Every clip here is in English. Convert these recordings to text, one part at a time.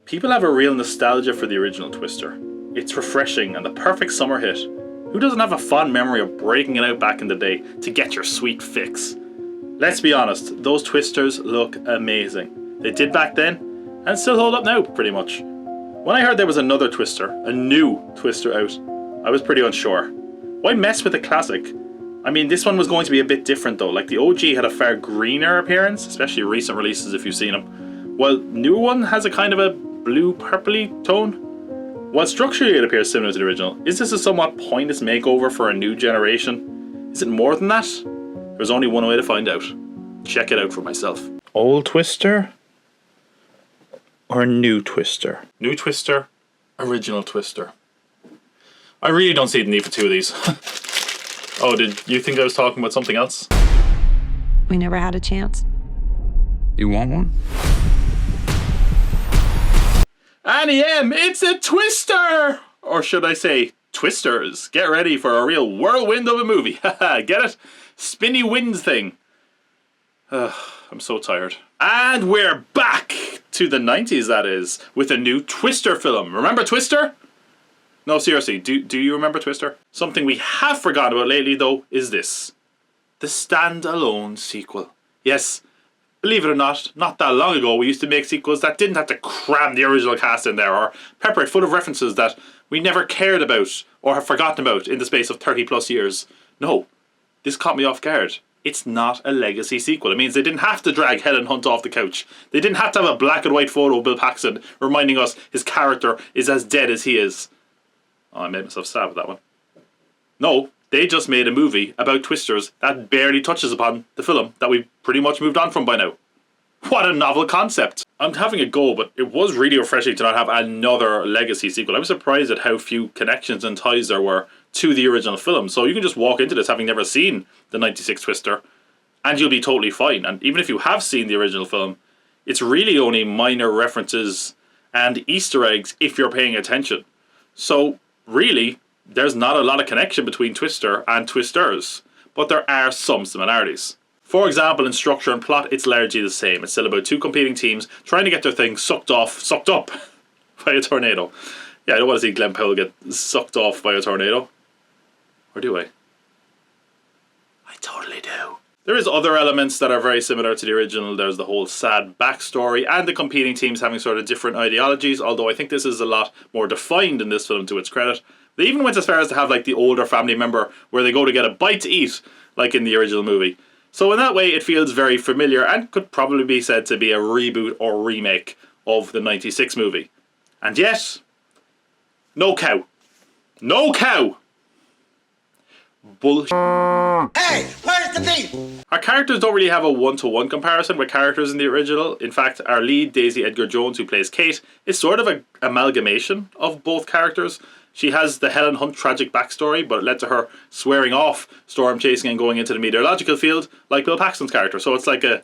People have a real nostalgia for the original Twister. It's refreshing and the perfect summer hit. Who doesn't have a fond memory of breaking it out back in the day to get your sweet fix? Let's be honest, those Twisters look amazing. They did back then, and still hold up now, pretty much. When I heard there was another Twister, a new Twister out, I was pretty unsure. Why mess with a classic? I mean, this one was going to be a bit different though. Like, the OG had a far greener appearance, especially recent releases if you've seen them, while newer one has a kind of a blue-purpley tone. While structurally it appears similar to the original, is this a somewhat pointless makeover for a new generation? Is it more than that? There's only one way to find out. Check it out for myself. Old Twister? Or new Twister? New Twister, original Twister. I really don't see the need for two of these. Oh, did you think I was talking about something else? We never had a chance. You want one? Annie M, it's a Twister! Or should I say, Twisters. Get ready for a real whirlwind of a movie. Haha, get it? Spinny winds thing. I'm so tired. And we're back to the 90s, that is, with a new Twister film. Remember Twister? No, seriously, do you remember Twister? Something we have forgotten about lately, though, is this. The standalone sequel. Yes, believe it or not that long ago we used to make sequels that didn't have to cram the original cast in there or pepper it full of references that we never cared about or have forgotten about in the space of 30 plus years. No, this caught me off guard. It's not a legacy sequel. It means they didn't have to drag Helen Hunt off the couch. They didn't have to have a black and white photo of Bill Paxton reminding us his character is as dead as he is. Oh, I made myself sad with that one. No, they just made a movie about Twisters that barely touches upon the film that we've pretty much moved on from by now. What a novel concept. I'm having a go, but it was really refreshing to not have another legacy sequel. I was surprised at how few connections and ties there were to the original film. So you can just walk into this having never seen the 96 Twister and you'll be totally fine. And even if you have seen the original film, it's really only minor references and Easter eggs if you're paying attention. So really, there's not a lot of connection between Twister and Twisters, but there are some similarities. For example, in structure and plot, it's largely the same. It's still about two competing teams trying to get their thing sucked up by a tornado. Yeah, I don't want to see Glen Powell get sucked off by a tornado. Or do I? I totally do. There is other elements that are very similar to the original. There's the whole sad backstory and the competing teams having sort of different ideologies, although I think this is a lot more defined in this film to its credit. They even went as far as to have like the older family member where they go to get a bite to eat, like in the original movie. So in that way it feels very familiar and could probably be said to be a reboot or remake of the 96 movie. And yet, no cow. No cow! Bullshit. Hey, where's the beef? Our characters don't really have a one-to-one comparison with characters in the original. In fact, our lead, Daisy Edgar Jones, who plays Kate, is sort of an amalgamation of both characters. She has the Helen Hunt tragic backstory, but it led to her swearing off storm chasing and going into the meteorological field, like Bill Paxton's character. So it's like a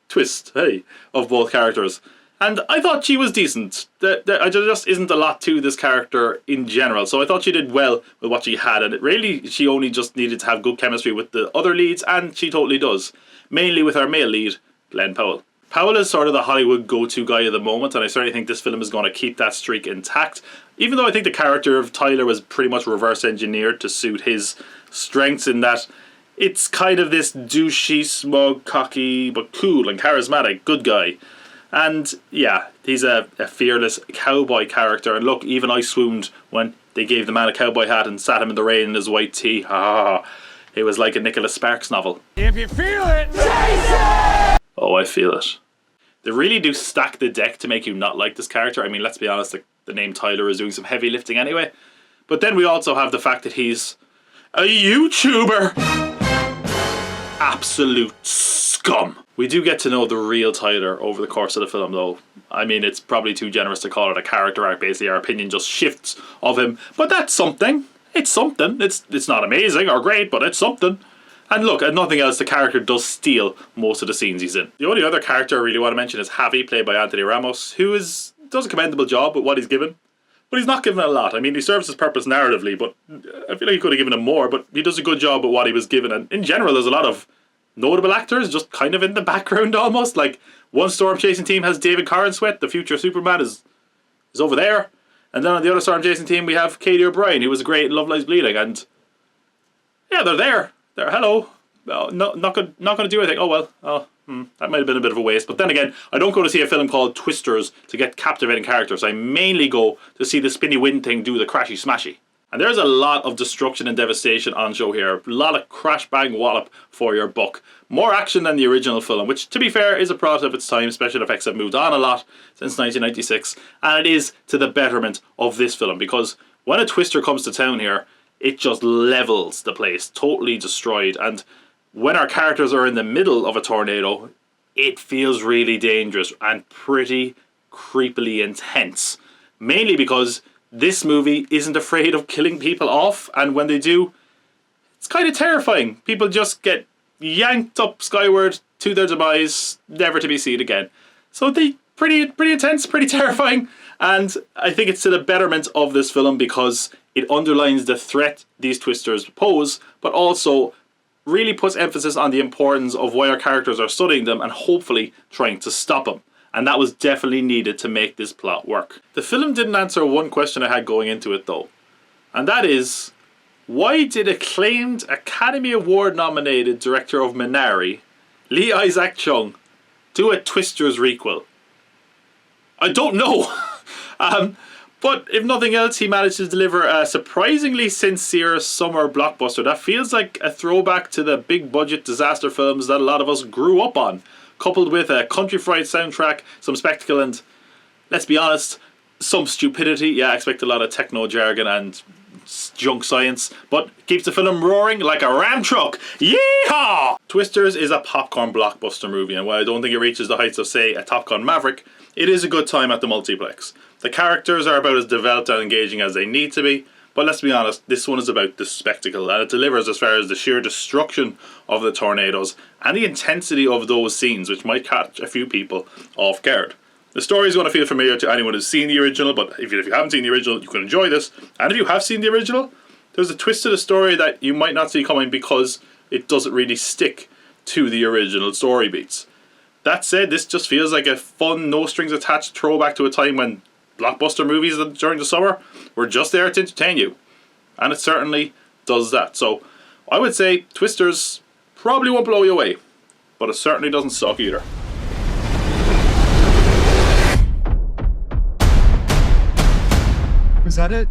twist, hey, of both characters. And I thought she was decent. There just isn't a lot to this character in general. So I thought she did well with what she had. And she only just needed to have good chemistry with the other leads. And she totally does. Mainly with our male lead, Glen Powell. Powell is sort of the Hollywood go-to guy at the moment. And I certainly think this film is going to keep that streak intact. Even though I think the character of Tyler was pretty much reverse engineered to suit his strengths in that it's kind of this douchey, smug, cocky, but cool and charismatic good guy. And yeah, he's a fearless cowboy character. And look, even I swooned when they gave the man a cowboy hat and sat him in the rain in his white tee. It was like a Nicholas Sparks novel. If you feel it, Jason! Oh, I feel it. They really do stack the deck to make you not like this character. I mean, let's be honest, the name Tyler is doing some heavy lifting anyway. But then we also have the fact that he's a YouTuber. Absolute scum. We do get to know the real Tyler over the course of the film though. I mean, it's probably too generous to call it a character arc. Basically, our opinion just shifts of him. But that's something. It's something. It's not amazing or great, but it's something. And look, if nothing else, the character does steal most of the scenes he's in. The only other character I really want to mention is Javi, played by Anthony Ramos, who does a commendable job with what he's given. But he's not given a lot. I mean, he serves his purpose narratively, but I feel like he could have given him more, but he does a good job with what he was given. And in general, there's a lot of notable actors just kind of in the background almost. Like, one storm chasing team has David Corenswet, the future Superman, is is over there. And then on the other Storm Jason team, we have Katie O'Brien, who was great in Love Lies Bleeding. And yeah, they're there. They're, hello. Not going to do anything. Oh, well. That might have been a bit of a waste. But then again, I don't go to see a film called Twisters to get captivating characters. I mainly go to see the spinny wind thing do the crashy smashy. And there's a lot of destruction and devastation on show here. A lot of crash bang wallop for your buck. More action than the original film, which to be fair is a product of its time. Special effects have moved on a lot since 1996. And it is to the betterment of this film, because when a twister comes to town here, it just levels the place. Totally destroyed. And when our characters are in the middle of a tornado, it feels really dangerous and pretty creepily intense. Mainly because this movie isn't afraid of killing people off, and when they do, it's kind of terrifying. People just get yanked up skyward to their demise, never to be seen again. So they pretty intense, pretty terrifying, and I think it's to the betterment of this film because it underlines the threat these twisters pose, but also really puts emphasis on the importance of why our characters are studying them and hopefully trying to stop them. And that was definitely needed to make this plot work. The film didn't answer one question I had going into it though. And that is, why did acclaimed Academy Award nominated director of Minari, Lee Isaac Chung, do a Twisters requel? I don't know. But if nothing else, he managed to deliver a surprisingly sincere summer blockbuster that feels like a throwback to the big budget disaster films that a lot of us grew up on, coupled with a country fried soundtrack, some spectacle and, let's be honest, some stupidity. Yeah, I expect a lot of techno jargon and junk science, but keeps the film roaring like a ram truck. Yeehaw! Twisters is a popcorn blockbuster movie, and while I don't think it reaches the heights of, say, a Top Gun Maverick, it is a good time at the multiplex. The characters are about as developed and engaging as they need to be, but let's be honest, this one is about the spectacle, and it delivers as far as the sheer destruction of the tornadoes and the intensity of those scenes, which might catch a few people off guard. The story is going to feel familiar to anyone who's seen the original, but if you haven't seen the original, you can enjoy this. And if you have seen the original, there's a twist to the story that you might not see coming because it doesn't really stick to the original story beats. That said, this just feels like a fun, no strings attached throwback to a time when blockbuster movies during the summer were just there to entertain you. And it certainly does that. So I would say Twisters probably won't blow you away, but it certainly doesn't suck either. Was that it?